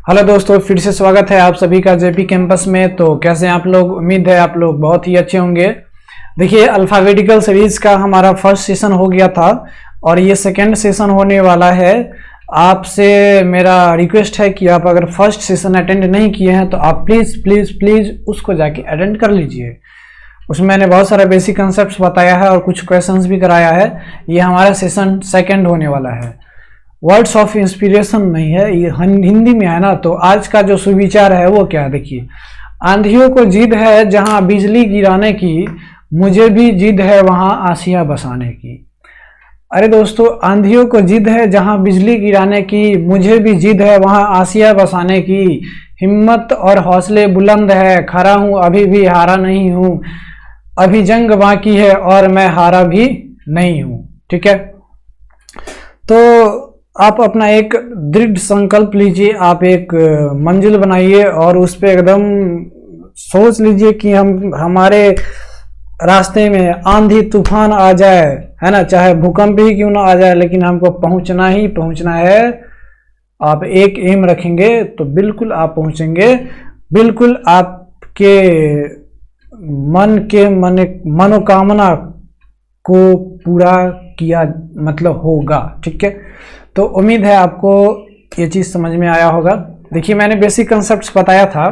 Hello दोस्तों, फिर से स्वागत है आप सभी का जेपी कैंपस में। तो कैसे हैं आप लोग? उम्मीद है आप लोग बहुत ही अच्छे होंगे। देखिए, अल्फ़ाबेटिकल सीरीज का हमारा फर्स्ट सेशन हो गया था और ये सेकंड सेशन होने वाला है। आपसे मेरा रिक्वेस्ट है कि आप अगर फर्स्ट सेशन अटेंड नहीं किए हैं तो आप प्लीज़ प्लीज़ प्लीज़ उसको जाके अटेंड कर लीजिए। उसमें मैंने बहुत सारा बेसिक कंसेप्ट बताया है और कुछ क्वेश्चंस भी कराया है। ये हमारा सेशन सेकेंड होने वाला है। वर्ड्स ऑफ इंस्पिरेशन नहीं है, ये हिंदी में है ना। तो आज का जो सुविचार है वो क्या है, देखिए। आंधियों को जिद है जहां बिजली गिराने की, मुझे भी जिद है वहां आसिया बसाने की। अरे दोस्तों, आंधियों को जिद है जहां बिजली गिराने की, मुझे भी जिद है वहां आसिया बसाने की। हिम्मत और हौसले बुलंद है, खड़ा हूं अभी भी हारा नहीं हूं। अभी जंग बाकी है और मैं हारा भी नहीं हूं। ठीक है, तो आप अपना एक दृढ़ संकल्प लीजिए, आप एक मंजिल बनाइए और उस पर एकदम सोच लीजिए कि हमारे रास्ते में आंधी तूफान आ जाए, है ना, चाहे भूकंप ही क्यों ना आ जाए, लेकिन हमको पहुंचना ही पहुंचना है। आप एक एम रखेंगे तो बिल्कुल आप पहुंचेंगे, बिल्कुल आपके मन के मनोकामना को पूरा किया मतलब होगा। ठीक है, तो उम्मीद है आपको ये चीज़ समझ में आया होगा। देखिए, मैंने बेसिक कंसेप्ट्स बताया था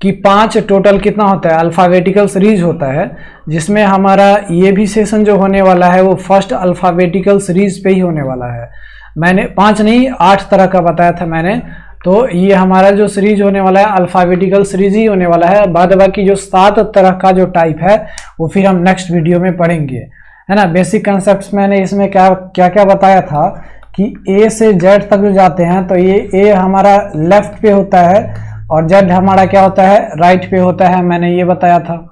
कि 5 टोटल कितना होता है, अल्फ़ाबेटिकल सीरीज होता है, जिसमें हमारा ये भी सेशन जो होने वाला है वो फर्स्ट अल्फ़ाबेटिकल सीरीज पे ही होने वाला है। मैंने 5 नहीं 8 तरह का बताया था मैंने। तो ये हमारा जो सीरीज होने वाला है अल्फ़ाबेटिकल सीरीज ही होने वाला है। बाद बाकी जो 7 तरह का जो टाइप है वो फिर हम नेक्स्ट वीडियो में पढ़ेंगे, है ना। बेसिक कंसेप्ट्स मैंने इसमें क्या क्या बताया था कि ए से जेड तक जो जाते हैं तो ये ए हमारा लेफ्ट पे होता है और जेड हमारा क्या होता है, राइट पे होता है। मैंने ये बताया था।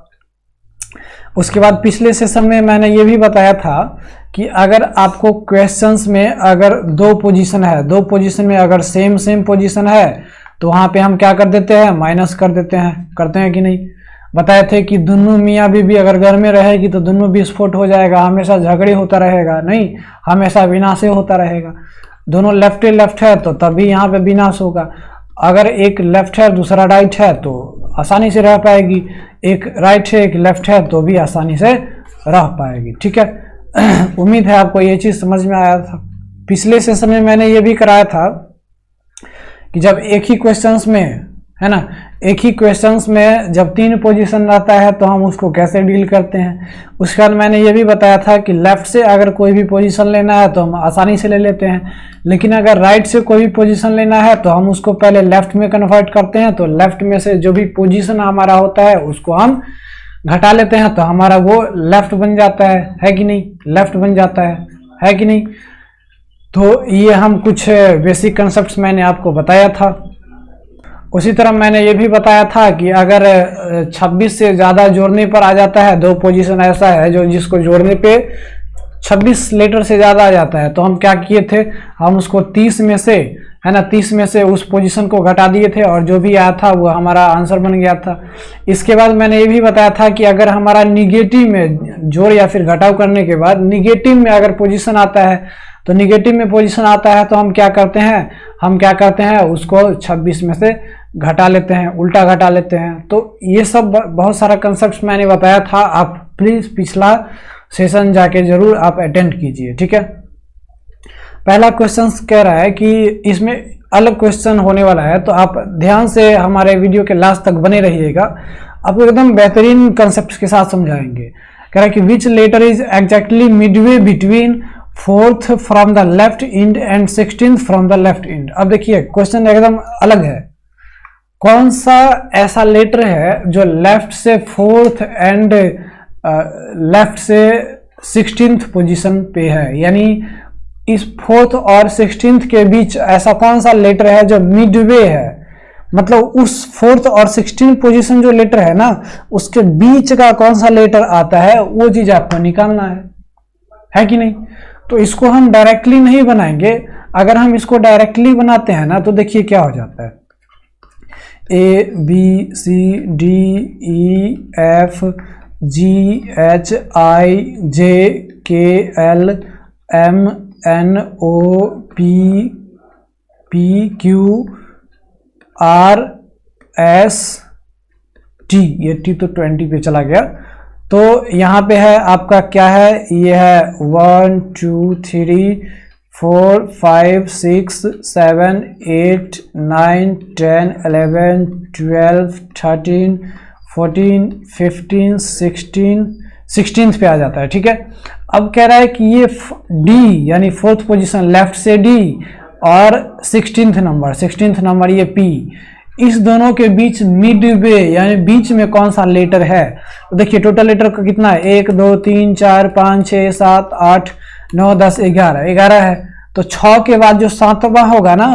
उसके बाद पिछले सेशन में मैंने ये भी बताया था कि अगर आपको क्वेश्चंस में अगर 2 पोजीशन है, 2 पोजीशन में अगर सेम पोजीशन है तो वहाँ पे हम क्या कर देते हैं, माइनस कर देते हैं। करते हैं कि नहीं? बताए थे कि दोनों मियाँ बीवी अगर घर में रहेगी तो दोनों विस्फोट हो जाएगा, हमेशा झगड़े होता रहेगा, नहीं हमेशा विनाश होता रहेगा। दोनों लेफ्ट है तो तभी यहाँ पे विनाश होगा। अगर एक लेफ्ट है दूसरा राइट है तो आसानी से रह पाएगी, एक राइट है एक लेफ्ट है तो भी आसानी से रह पाएगी। ठीक है, उम्मीद है आपको ये चीज़ समझ में आया था। पिछले सेशन में मैंने ये भी कराया था कि जब एक ही क्वेश्चंस में, है ना, एक ही क्वेश्चंस में जब 3 पोजीशन रहता है तो हम उसको कैसे डील करते हैं। उसके बाद मैंने ये भी बताया था कि लेफ्ट से अगर कोई भी पोजीशन लेना है तो हम आसानी से ले लेते हैं, लेकिन अगर राइट से कोई भी पोजीशन लेना है तो हम उसको पहले लेफ्ट में कन्वर्ट करते हैं। तो लेफ्ट में से जो भी पोजीशन हमारा होता है उसको हम घटा लेते हैं तो हमारा वो लेफ्ट बन जाता है कि नहीं, लेफ्ट बन जाता है कि नहीं। तो ये हम कुछ बेसिक कंसेप्ट मैंने आपको बताया था। उसी तरह मैंने ये भी बताया था कि अगर 26 से ज़्यादा जोड़ने पर आ जाता है, 2 पोजीशन ऐसा है जो जिसको जोड़ने पे 26 लेटर से ज़्यादा आ जाता है, तो हम क्या किए थे, हम उसको 30 में से, है ना, 30 में से उस पोजीशन को घटा दिए थे और जो भी आया था वो हमारा आंसर बन गया था। इसके बाद मैंने ये भी बताया था कि अगर हमारा निगेटिव में जोड़ या फिर घटाव करने के बाद निगेटिव में अगर पोजीशन आता है तो निगेटिव में पोजीशन आता है तो हम क्या करते हैं, उसको 26 में से घटा लेते हैं, उल्टा घटा लेते हैं। तो ये सब बहुत सारा कंसेप्ट मैंने बताया था। आप प्लीज़ पिछला सेशन जाके जरूर आप अटेंड कीजिए। ठीक है, पहला क्वेश्चन कह रहा है कि इसमें अलग क्वेश्चन होने वाला है, तो आप ध्यान से हमारे वीडियो के लास्ट तक बने रहिएगा। आपको एकदम बेहतरीन कंसेप्ट के साथ समझाएंगे। कह रहा है कि which letter is exactly midway between 4th from the left end and 16th from the left end. अब देखिए, क्वेश्चन एकदम अलग है। कौन सा ऐसा लेटर है जो लेफ्ट से 4th एंड लेफ्ट से 16th पोजीशन पे है, यानी इस 4th और 16th के बीच ऐसा कौन सा लेटर है जो मिडवे है, मतलब उस 4th और 16th पोजीशन जो लेटर है ना उसके बीच का कौन सा लेटर आता है, वो चीज आपको निकालना है कि नहीं। तो इसको हम डायरेक्टली नहीं बनाएंगे। अगर हम इसको डायरेक्टली बनाते हैं ना तो देखिए क्या हो जाता है, ABCDEF GHIJKLMNOP PQ R S T, ये T तो 20 पे चला गया, तो यहाँ पे है आपका क्या है, ये है 1 2 3 4 5 6 7 8 9 10 11 12 13 14 15 16 पे आ जाता है, ठीक है। अब कह रहा है कि ये D यानी फोर्थ पोजीशन लेफ्ट से D और 16th नंबर ये P, इस दोनों के बीच मिड वे यानी बीच में कौन सा लेटर है। तो देखिए टोटल लेटर का कितना है, 1 2 3 4 5 6 7 8 9 10 11 है। तो 6 के बाद जो 7वां होगा ना,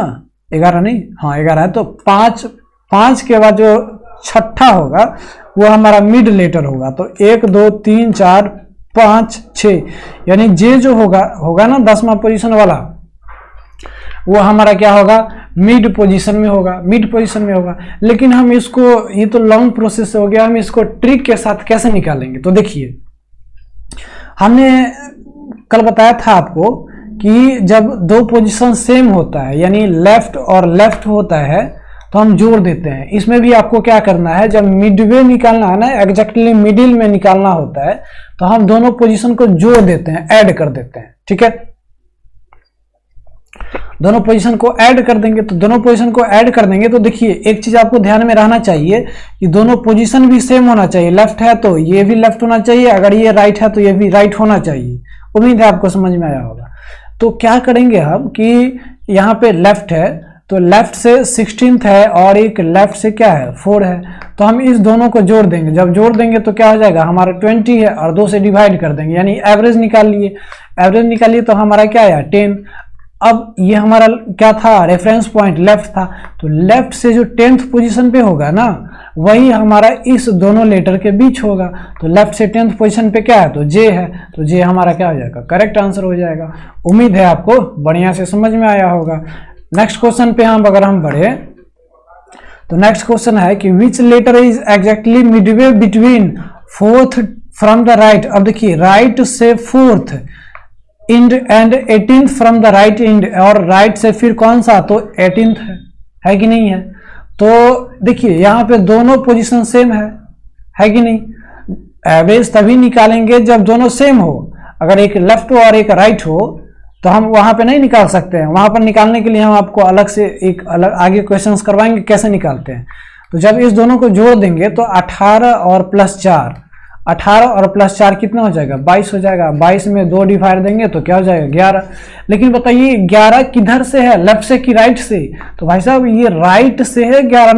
11 नहीं, हाँ 11 है, तो 5 के बाद जो छठा होगा वो हमारा मिड लेटर होगा। तो 1 2 3 4 5 6 यानी जे जो होगा ना 10वां पोजीशन वाला, वो हमारा क्या होगा, मिड पोजीशन में होगा। लेकिन हम इसको, ये तो लॉन्ग प्रोसेस हो गया, हम इसको ट्रिक के साथ कैसे निकालेंगे। तो देखिए हमने कल बताया था आपको कि जब दो पोजीशन सेम होता है यानी लेफ्ट और लेफ्ट होता है तो हम जोड़ देते हैं। इसमें भी आपको क्या करना है, जब मिडवे निकालना है ना, एग्जैक्टली मिडिल में निकालना होता है, तो हम दोनों पोजीशन को जोड़ देते हैं, ऐड कर देते हैं, ठीक है। दोनों पोजीशन को ऐड कर देंगे तो देखिए एक चीज आपको ध्यान में रहना चाहिए कि दोनों पोजीशन भी सेम होना चाहिए। लेफ्ट है तो ये भी लेफ्ट होना चाहिए, अगर ये राइट है तो ये भी राइट होना चाहिए। उम्मीद है आपको समझ में आया होगा। तो क्या करेंगे हम कि यहाँ पे लेफ्ट है तो लेफ्ट से 16th है और एक लेफ्ट से क्या है 4 है, तो हम इस दोनों को जोड़ देंगे। जब जोड़ देंगे तो क्या हो जाएगा, हमारा 20 है और 2 से डिवाइड कर देंगे, यानी एवरेज निकालिए तो हमारा क्या आया 10। अब ये हमारा क्या था, रेफरेंस पॉइंट लेफ्ट था, तो लेफ्ट से जो 10th पोजीशन पे होगा ना, वही हमारा इस दोनों लेटर के बीच होगा। तो लेफ्ट से 10th पोजीशन पे क्या है, तो जे है, तो जे हमारा क्या हो जाएगा, करेक्ट आंसर हो जाएगा। उम्मीद है आपको बढ़िया से समझ में आया होगा। नेक्स्ट क्वेश्चन पे अगर हम बढ़े तो नेक्स्ट क्वेश्चन है कि which letter is exactly midway between 4th from the right. अब देखिए राइट से 4th end and 18th from the right end, और राइट से फिर कौन सा, तो 18th है कि नहीं है। तो देखिए यहाँ पे दोनों पोजीशन सेम है कि नहीं। एवरेज तभी निकालेंगे जब दोनों सेम हो। अगर एक लेफ्ट हो और एक राइट हो तो हम वहां पे नहीं निकाल सकते हैं। वहां पर निकालने के लिए हम आपको अलग से एक अलग आगे क्वेश्चंस करवाएंगे कैसे निकालते हैं। तो जब इस दोनों को जोड़ देंगे तो 18 और प्लस 4 कितना हो जाएगा, 22 हो जाएगा। 22 में 2 डिवाइड देंगे तो क्या हो जाएगा 11। लेकिन बताइए 11 किधर से है, लेफ्ट से कि राइट से। तो भाई साहब ये राइट से है 11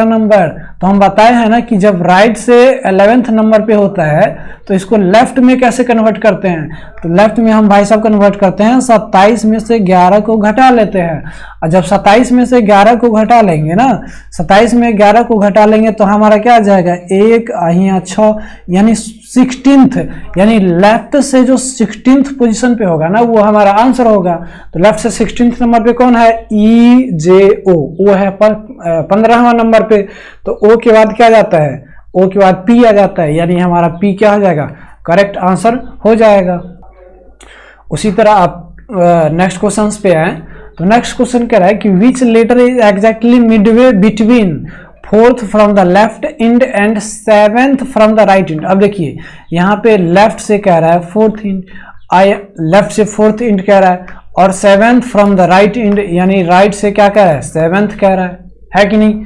नंबर, तो हम बताए हैं ना कि जब राइट से 11th नंबर पे होता है तो इसको लेफ्ट में कैसे कन्वर्ट करते हैं। तो लेफ्ट में हम भाई साहब कन्वर्ट करते हैं 27 में से 11 को घटा लेते हैं। और जब 27 में से 11 को घटा लेंगे ना, 27 में 11 को घटा लेंगे तो हमारा क्या आ जाएगा 1 यहाँ 6 यानी 16th, यानी लेफ्ट से जो 16th पोजीशन पे होगा ना वो हमारा आंसर होगा। तो लेफ्ट से 16th नंबर पे कौन है, EJO, वो है 15वां नंबर पे। तो O के बाद क्या जाता है, O के बाद P आ जाता है, यानी हमारा P क्या हो जाएगा, करेक्ट आंसर हो जाएगा। उसी तरह आप नेक्स्ट क्वेश्चन पे आए तो नेक्स्ट क्वेश्चन कह रहा है कि which letter is exactly midway between 4th from the left end and 7th from the right end. अब देखिए यहाँ पे लेफ्ट से कह रहा है 4th इंड, लेफ्ट से 4th इंड कह रहा है, और 7th from the right end यानी राइट से क्या कह रहा है 7th कह रहा है कि नहीं।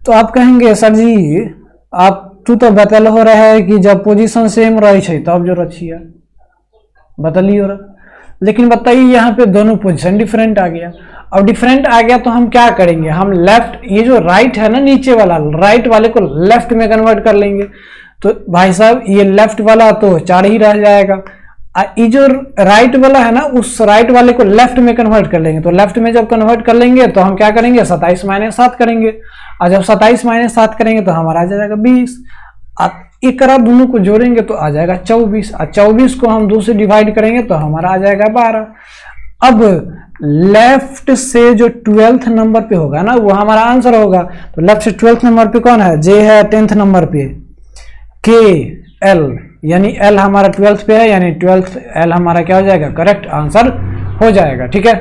तो आप कहेंगे सर जी आप तो बतल हो रहा है कि जब पोजीशन सेम रही है तब जो रखिए बतली हो रहा, लेकिन बताइए यहाँ पे दोनों पोजीशन डिफरेंट आ गया। अब डिफरेंट आ गया तो हम क्या करेंगे, हम लेफ्ट, ये जो राइट है ना नीचे वाला, राइट वाले को लेफ्ट में कन्वर्ट कर लेंगे। तो भाई साहब ये लेफ्ट वाला तो 4 ही रह जाएगा, ये जो राइट वाला है ना उस राइट वाले को लेफ्ट में कन्वर्ट कर लेंगे। तो लेफ्ट में जब कन्वर्ट कर लेंगे तो हम क्या करेंगे 27 - 7 करेंगे, और जब 27 - 7 करेंगे तो हमारा आ जाएगा 20। एक करा दोनों को जोड़ेंगे तो आ जाएगा 24, और 24 को हम 2 से डिवाइड करेंगे तो हमारा आ जाएगा 12। अब लेफ्ट से जो 12th नंबर पे होगा ना वो हमारा आंसर होगा। तो लेफ्ट से 12th नंबर पे कौन है, जे है 10th नंबर पे, KL, यानी L हमारा 12th पे है, यानी 12th L हमारा क्या हो जाएगा, करेक्ट आंसर हो जाएगा। ठीक है,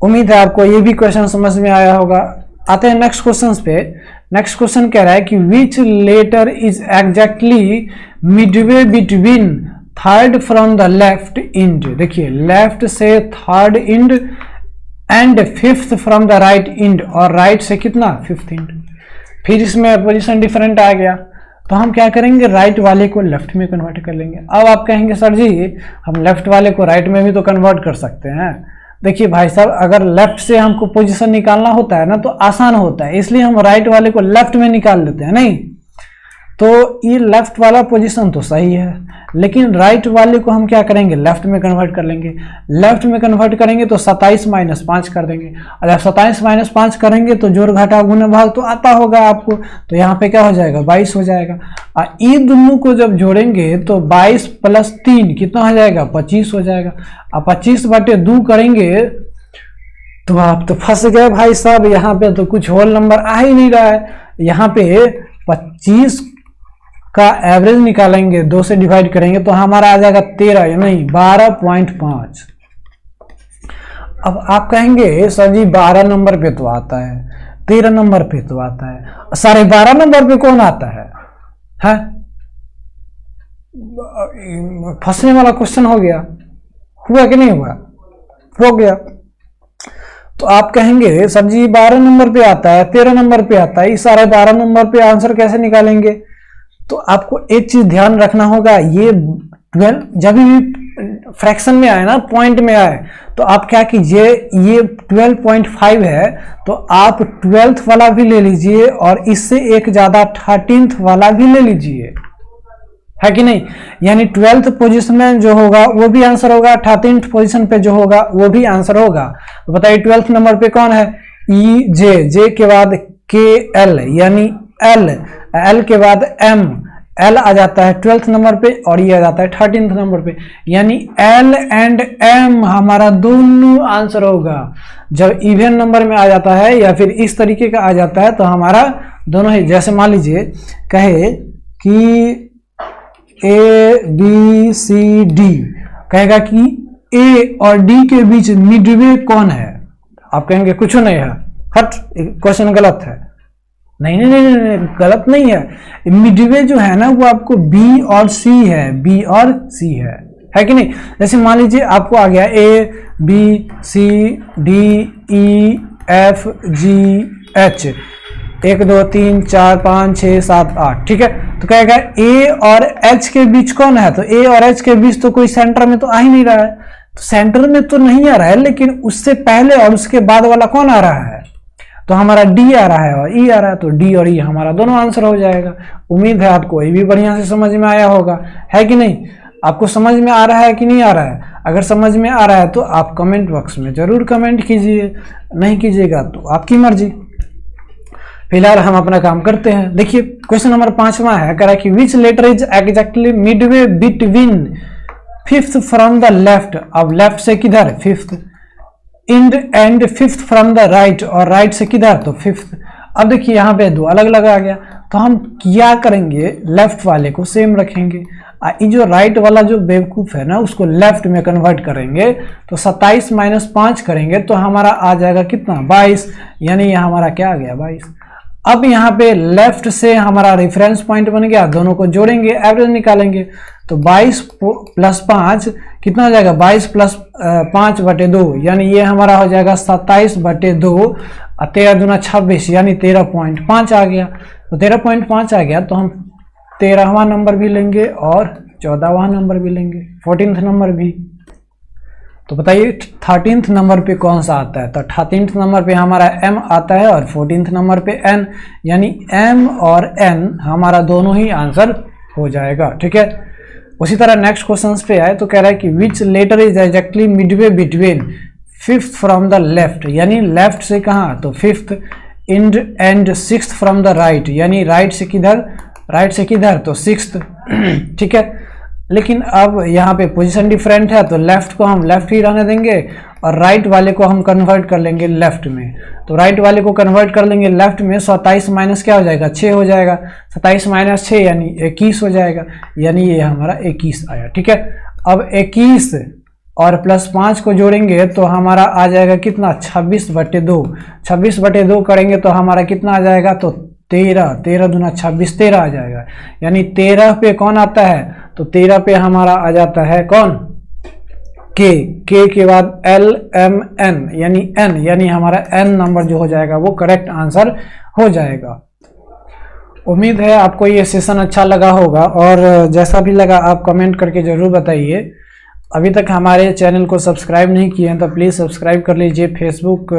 उम्मीद है आपको ये भी क्वेश्चन समझ में आया होगा। आते हैं नेक्स्ट क्वेश्चन पे। नेक्स्ट क्वेश्चन कह रहा है कि which letter is exactly midway between third from the left end. देखिए लेफ्ट से third end and fifth from the right end, और राइट से कितना फिफ्थ इंड। फिर इसमें पोजीशन डिफरेंट आ गया तो हम क्या करेंगे, राइट वाले को लेफ्ट में कन्वर्ट कर लेंगे। अब आप कहेंगे सर जी हम लेफ्ट वाले को राइट में भी तो कन्वर्ट कर सकते हैं। देखिए भाई साहब, अगर लेफ्ट से हमको पोजीशन निकालना होता है ना तो आसान होता है, इसलिए हम राइट वाले को लेफ्ट में निकाल लेते हैं। नहीं तो ये लेफ्ट वाला पोजीशन तो सही है, लेकिन राइट वाले को हम क्या करेंगे, लेफ्ट में कन्वर्ट कर लेंगे। लेफ्ट में कन्वर्ट करेंगे तो 27 - 5 कर देंगे। और जब 27 - 5 करेंगे तो जोड़ घटा गुणा भाग तो आता होगा आपको, तो यहाँ पे क्या हो जाएगा 22 हो जाएगा। और ये दोनों को जब जोड़ेंगे तो 22 + 3 कितना हो जाएगा 25 हो जाएगा। और 25/2 करेंगे तो आप तो फंस गए भाई साहब, यहाँ पे तो कुछ होल नंबर आ ही नहीं रहा है। यहाँ पे 25 का एवरेज निकालेंगे, 2 से डिवाइड करेंगे तो हमारा आ जाएगा 13 नहीं 12.5। अब आप कहेंगे सर जी 12 नंबर पे तो आता है, 13 नंबर पे तो आता है, 12.5 नंबर पे कौन आता है? फंसने वाला क्वेश्चन हो गया। हुआ कि नहीं हुआ? हो गया। तो आप कहेंगे सर जी 12 नंबर पे आता है, 13 नंबर पे आता है, 12.5 नंबर पे आंसर कैसे निकालेंगे? तो आपको एक चीज ध्यान रखना होगा, ये 12 जब भी फ्रैक्शन में आए ना, पॉइंट में आए, तो आप क्या कीजिए, ये 12.5 है तो आप 12th वाला भी ले लीजिए और इससे एक ज्यादा 13th वाला भी ले लीजिए, है कि नहीं? यानी 12th पोजीशन में जो होगा वो भी आंसर होगा, 13th पोजीशन पे जो होगा वो भी आंसर होगा। तो बताइए 12th नंबर पे कौन है? ई जे के बाद के एल, यानी एल के बाद एम, एल आ जाता है 12th नंबर पे और ये आ जाता है 13th नंबर पे, यानी एल एंड एम हमारा दोनों आंसर होगा। जब इवन नंबर में आ जाता है या फिर इस तरीके का आ जाता है तो हमारा दोनों ही, जैसे मान लीजिए कहे कि ABCD, कहेगा कि ए और डी के बीच मिडवे कौन है? आप कहेंगे कुछ नहीं है, हट क्वेश्चन गलत है। नहीं नहीं नहीं नहीं, गलत नहीं है। मिडवे जो है ना वो आपको बी और सी है, बी और सी है कि नहीं? जैसे मान लीजिए आपको आ गया ABCDEFGH 1 2 3 4 5 6 7 8, ठीक है? तो कहेगा ए और एच के बीच कौन है? तो ए और एच के बीच तो कोई सेंटर में तो आ ही नहीं रहा है, तो सेंटर में तो नहीं आ रहा है, लेकिन उससे पहले और उसके बाद वाला कौन आ रहा है? तो हमारा डी आ रहा है और ई आ रहा है, तो डी और ई हमारा दोनों आंसर हो जाएगा। उम्मीद है आपको ये भी बढ़िया से समझ में आया होगा, है कि नहीं? आपको समझ में आ रहा है कि नहीं आ रहा है? अगर समझ में आ रहा है तो आप कमेंट बॉक्स में जरूर कमेंट कीजिए, नहीं कीजिएगा तो आपकी मर्जी। फिलहाल हम अपना काम करते हैं। देखिए क्वेश्चन नंबर 5वां है, कह रहा है कि which letter is exactly midway between fifth from the left. अब लेफ्ट से किधर? Fifth end and fifth from the right, और राइट से किधर? तो फिफ्थ। अब देखिए यहाँ पे दो अलग अलग आ गया, तो हम क्या करेंगे, लेफ्ट वाले को सेम रखेंगे, ये जो राइट वाला जो बेवकूफ है ना उसको लेफ्ट में कन्वर्ट करेंगे, तो 27 - 5 करेंगे तो हमारा आ जाएगा कितना 22, यानी ये हमारा क्या आ गया 22। अब यहाँ पे लेफ्ट से हमारा रेफरेंस पॉइंट बन गया, दोनों को जोड़ेंगे एवरेज निकालेंगे, तो 22 + 5 कितना हो जाएगा 22 + 5/2, यानी ये हमारा हो जाएगा 27/2, 13 दूना 26, यानी 13.5 आ गया। तो 13.5 आ गया तो हम 13वां नंबर भी लेंगे और 14वां नंबर भी लेंगे, 14th नंबर भी। तो बताइए 13th नंबर पे कौन सा आता है? तो 13th नंबर पे हमारा m आता है और 14th नंबर पे n, यानी m और n हमारा दोनों ही आंसर हो जाएगा, ठीक है? उसी तरह नेक्स्ट क्वेश्चन पे आए तो कह रहा है कि which letter is exactly midway between fifth from the left, यानी लेफ्ट से कहाँ? तो fifth end and sixth from the right, यानी राइट से किधर? राइट से किधर? तो सिक्स्थ, ठीक है? लेकिन अब यहाँ पे पोजीशन डिफरेंट है तो लेफ्ट को हम लेफ्ट ही रहने देंगे और राइट वाले को हम कन्वर्ट कर लेंगे लेफ्ट में। तो राइट वाले को कन्वर्ट कर लेंगे लेफ्ट में, 27 माइनस क्या हो जाएगा 6 हो जाएगा, 27 - 6 यानी 21 हो जाएगा, यानी ये हमारा 21 आया, ठीक है? अब 21 और +5 को जोड़ेंगे तो हमारा आ जाएगा कितना, 26/2। 26/2 करेंगे तो हमारा कितना आ जाएगा, तो 13, 13 दूना 26, 13 आ जाएगा। यानी 13 पे कौन आता है, तो 13 पे हमारा आ जाता है कौन, के के बाद LMN यानी n, यानी हमारा n नंबर जो हो जाएगा वो करेक्ट आंसर हो जाएगा। उम्मीद है आपको ये सेशन अच्छा लगा होगा, और जैसा भी लगा आप कमेंट करके ज़रूर बताइए। अभी तक हमारे चैनल को सब्सक्राइब नहीं किए हैं तो प्लीज़ सब्सक्राइब कर लीजिए, फेसबुक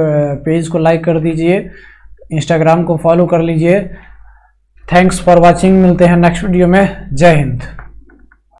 पेज को लाइक कर दीजिए, इंस्टाग्राम को फॉलो कर लीजिए। थैंक्स फॉर वॉचिंग, मिलते हैं नेक्स्ट वीडियो में। जय हिंद।